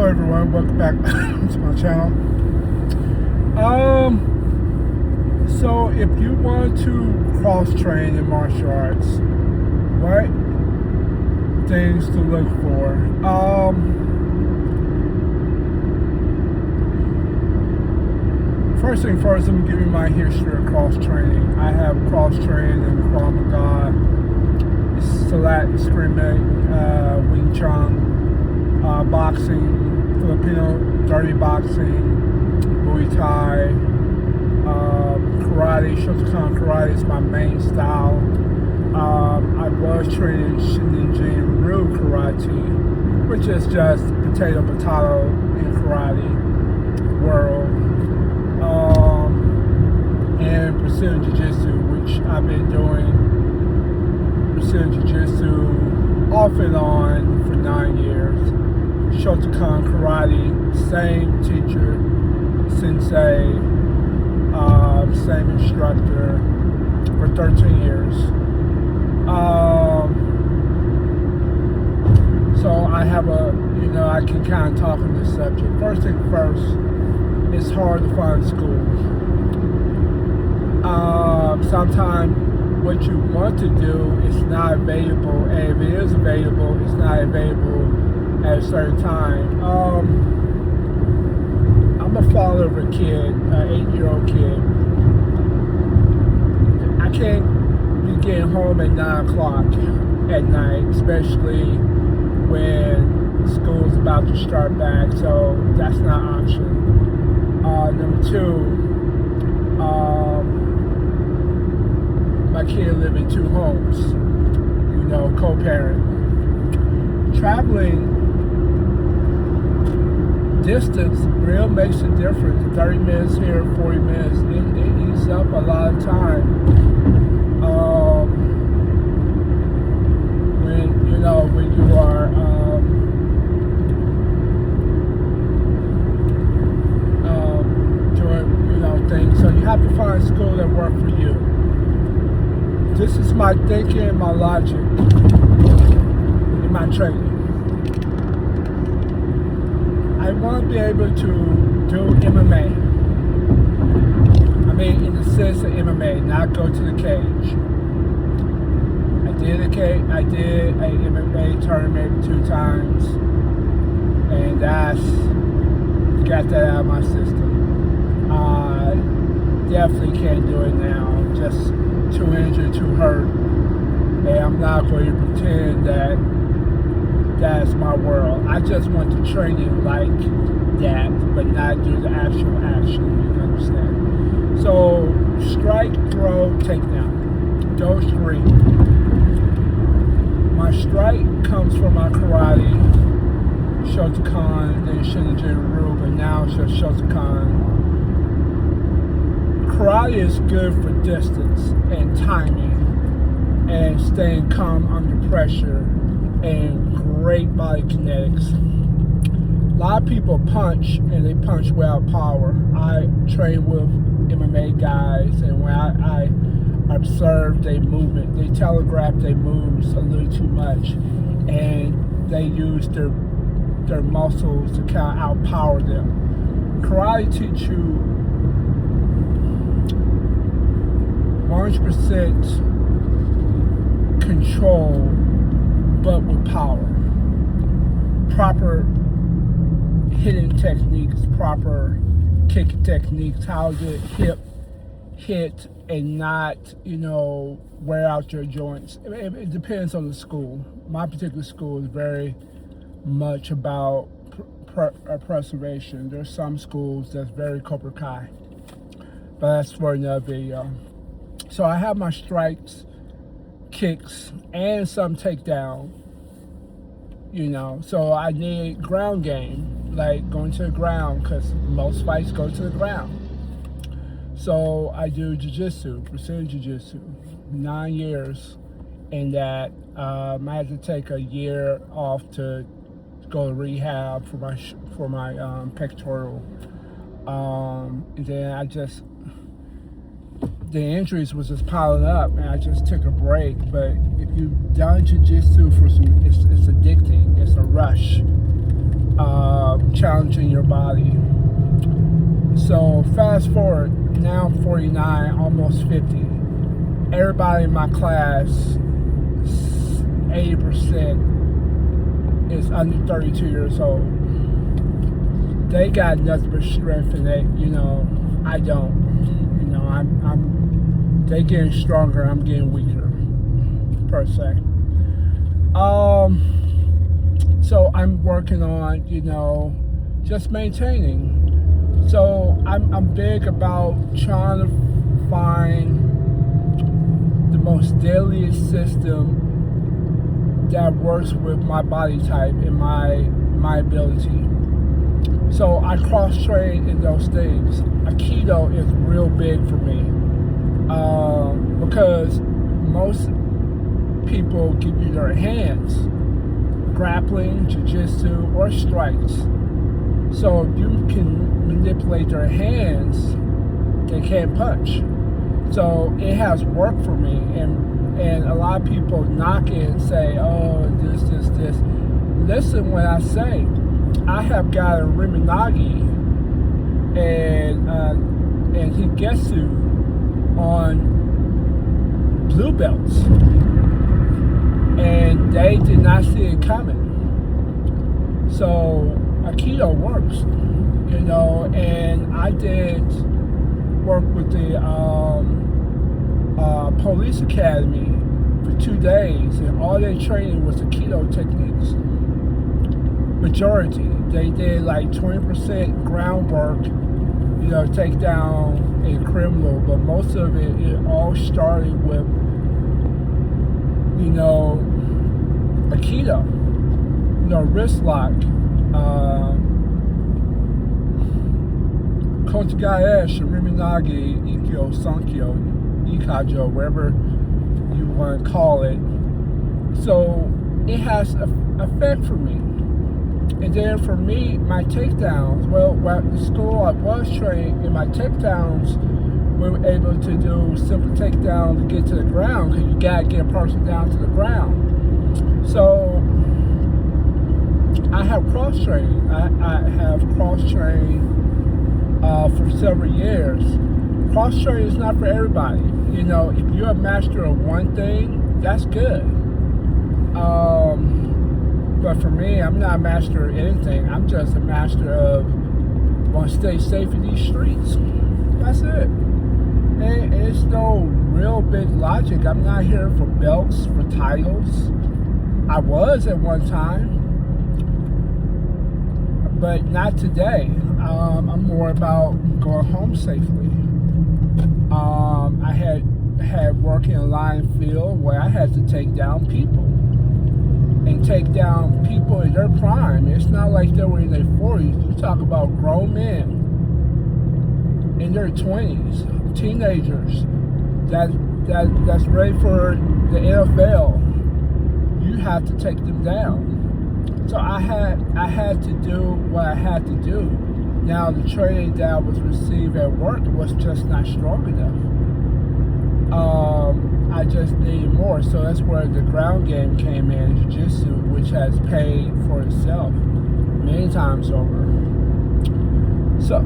Hello everyone, welcome back to my channel. So if you want to cross-train in martial arts, what things to look for? First thing first, I'm gonna give you my history of cross-training. I have cross-trained in Krav Maga, Silat, Eskrima, Wing Chun, boxing, Filipino dirty boxing, Muay Thai, karate. Shotokan karate is my main style. I was training Shinnin Ryu karate, which is just potato in karate world, and Brazilian Jiu-Jitsu, which I've been doing Brazilian Jiu-Jitsu off and on for 9 years. Shotokan karate, same teacher, sensei, same instructor for 13 years. So I have I can kind of talk on this subject. First thing first, it's hard to find schools. Sometimes what you want to do is not available, and if it is available, it's not available at a certain time. I'm a father of a kid, an 8-year-old kid. I can't be getting home at 9 o'clock at night, especially when school's about to start back, so that's not an option. Number two, my kid live in 2 homes, co-parent. Traveling distance really makes a difference. 30 minutes here, 40 minutes, it eats up a lot of time. When you are doing things, so you have to find a school that work for you. This is my thinking and my logic in my training. I want to be able to do MMA. I mean, in the sense of MMA, not go to the cage. I did a MMA tournament 2 times, and got that out of my system. I definitely can't do it now. Just too injured, too hurt, and I'm not going to pretend that that's my world. I just want to train it like that, but not do the actual action, you understand? So, strike, throw, takedown. Those 3. My strike comes from my karate, Shotokan, then Shinnin Ryu, but now it's just Shotokan. Karate is good for distance and timing and staying calm under pressure and great body kinetics. A lot of people punch, and they punch without power. I train with MMA guys, and when I observe their movement, they telegraph their moves a little too much, and they use their muscles to kind of outpower them. Karate teach you 100% control, but with power. Proper hitting techniques, proper kicking techniques, how to hit and not, wear out your joints. It depends on the school. My particular school is very much about preservation. There's some schools that's very Cobra Kai, but that's for another video. So I have my strikes, kicks, and some takedown, so I need ground game, like going to the ground, because most fights go to the ground. So I do Jiu-Jitsu, Brazilian Jiu-Jitsu, 9 years, and that I had to take a year off to go to rehab for my pectoral, and then the injuries was just piling up, and I just took a break. But if you've done Jiu-Jitsu for it's addicting. It's a rush. So fast forward, now I'm 49, almost 50. Everybody in my class, 80% is under 32 years old. They got nothing but strength, and I don't. They getting stronger, I'm getting weaker, per se. So I'm working on, just maintaining. So I'm big about trying to find the most deadliest system that works with my body type and my ability. So I cross-train in those things. Aikido is real big for me because most people give you their hands, grappling, jiu-jitsu, or strikes. So if you can manipulate their hands, they can't punch. So it has worked for me, and a lot of people knock it and say, oh, this. Listen when I say, I have got a Riminagi and Higetsu on blue belts, and they did not see it coming. So Aikido works, and I did work with the police academy for 2 days, and all their training was Aikido techniques. Majority, they did like 20% groundwork, take down a criminal, but most of it all started with, Aikido, wrist lock, Kochigae, Shiriminagi, Ikkyo, Sankyo, Ikajo, wherever you want to call it. So it has an effect for me. And then for me, my takedowns, at the school I was trained, in my takedowns, we were able to do simple takedown to get to the ground, because you got to get a person down to the ground. So I have cross-trained. I have cross-trained for several years. Cross-training is not for everybody. If you're a master of one thing, that's good. But for me, I'm not a master of anything. I'm just a master of want to stay safe in these streets. That's it. And it's no real big logic. I'm not here for belts, for titles. I was at one time, but not today. I'm more about going home safely. I had work in a line field where I had to take down people. And take down people in their prime. It's not like they were in their 40s. You talk about grown men in their 20s, teenagers that's ready for the NFL. You have to take them down. So I had to do what I had to do. Now the training that I was received at work was just not strong enough. I just needed more, so that's where the ground game came in, jiu-jitsu, which has paid for itself many times over. So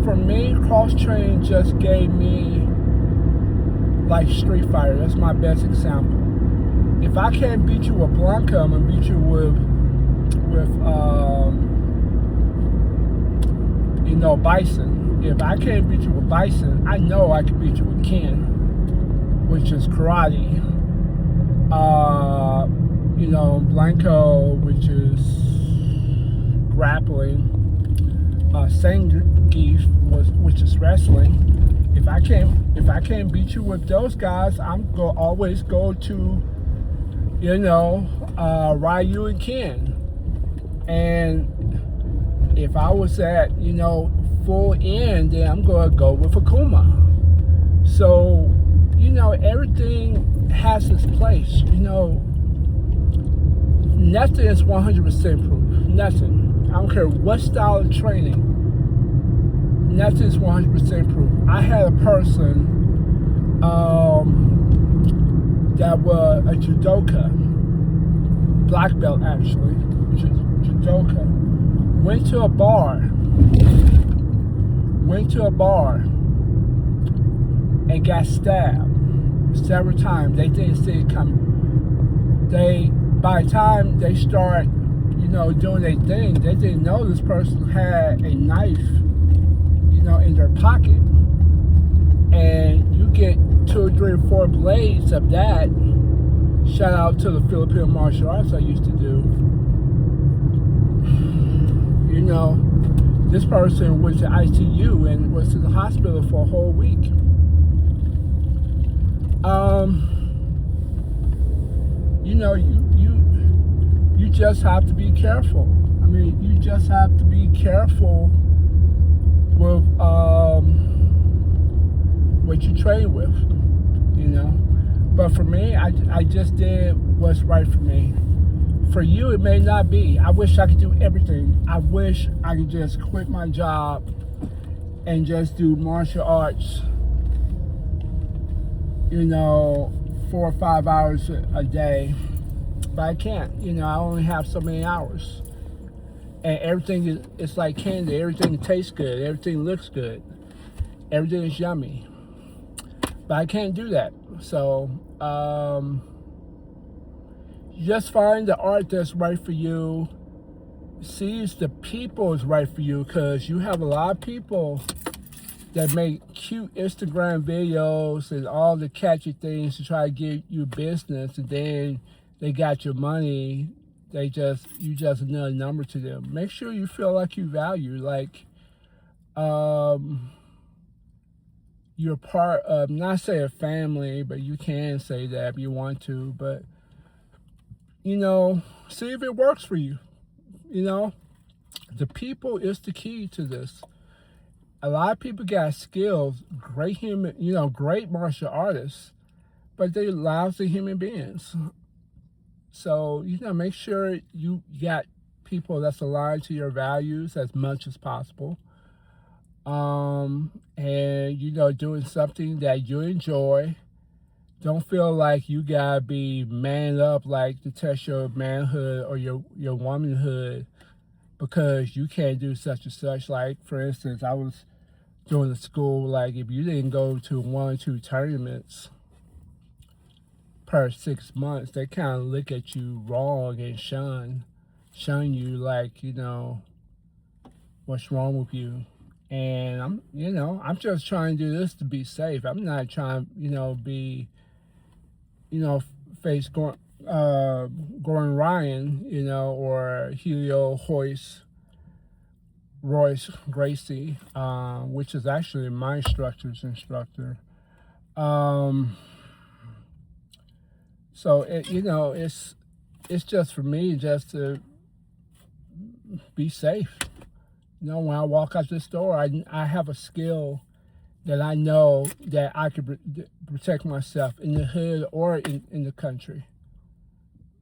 for me, cross-training just gave me, like Street Fighter, that's my best example. If I can't beat you with Blanca, I'm gonna beat you with Bison. If I can't beat you with Bison, I know I can beat you with Ken, which is karate. Blanco, which is grappling. Sengi, which is wrestling. If I can't beat you with those guys, I'm gonna always go to, Ryu and Ken. And if I was at, full end, then I'm gonna go with Akuma. So, everything has its place. Nothing is 100% proof. Nothing. I don't care what style of training. Nothing is 100% proof. I had a person that was a judoka, black belt actually, judoka, went to a bar went to a bar and got stabbed several times. They didn't see it coming. By the time they start, doing their thing, they didn't know this person had a knife, in their pocket. And you get 2 or 3 or 4 blades of that. Shout out to the Filipino martial arts I used to do. This person went to ICU and was in the hospital for a whole week. You just have to be careful. I mean, you just have to be careful with what you train with, But for me, I just did what's right for me. For you, it may not be. I wish I could do everything. I wish I could just quit my job and just do martial arts, 4 or 5 hours a day. But I can't. I only have so many hours. And everything it's like candy. Everything tastes good. Everything looks good. Everything is yummy. But I can't do that. So, just find the art that's right for you. Seize the people is right for you, because you have a lot of people that make cute Instagram videos and all the catchy things to try to get you business, and then they got your money. You just another number to them. Make sure you feel like you value, like you're part of, not say a family, but you can say that if you want to, but see if it works for you. The people is the key to this. A lot of people got skills, great great martial artists, but they're lousy human beings. So, make sure you got people that's aligned to your values as much as possible. And, doing something that you enjoy. Don't feel like you gotta be man up, like to test your manhood or your womanhood because you can't do such and such. Like, for instance, I was doing the school, like if you didn't go to 1 or 2 tournaments per 6 months, they kind of look at you wrong and shun you, like, what's wrong with you? And I'm just trying to do this to be safe. I'm not trying, be, face Gordon Ryan, or Helio Royce Gracie, which is actually my instructor's instructor. So it's just for me just to be safe. When I walk out this door, I have a skill that I know that I could protect myself in the hood or in the country.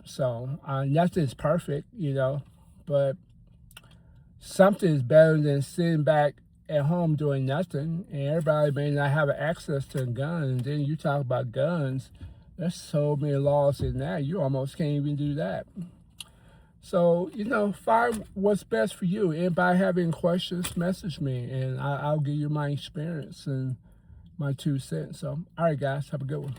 So nothing's perfect, but something is better than sitting back at home doing nothing. And everybody may not have access to a gun. And then you talk about guns. There's so many laws in that. You almost can't even do that. So, find what's best for you. Anybody having questions, message me, and I'll give you my experience and my 2 cents. So, all right, guys, have a good one.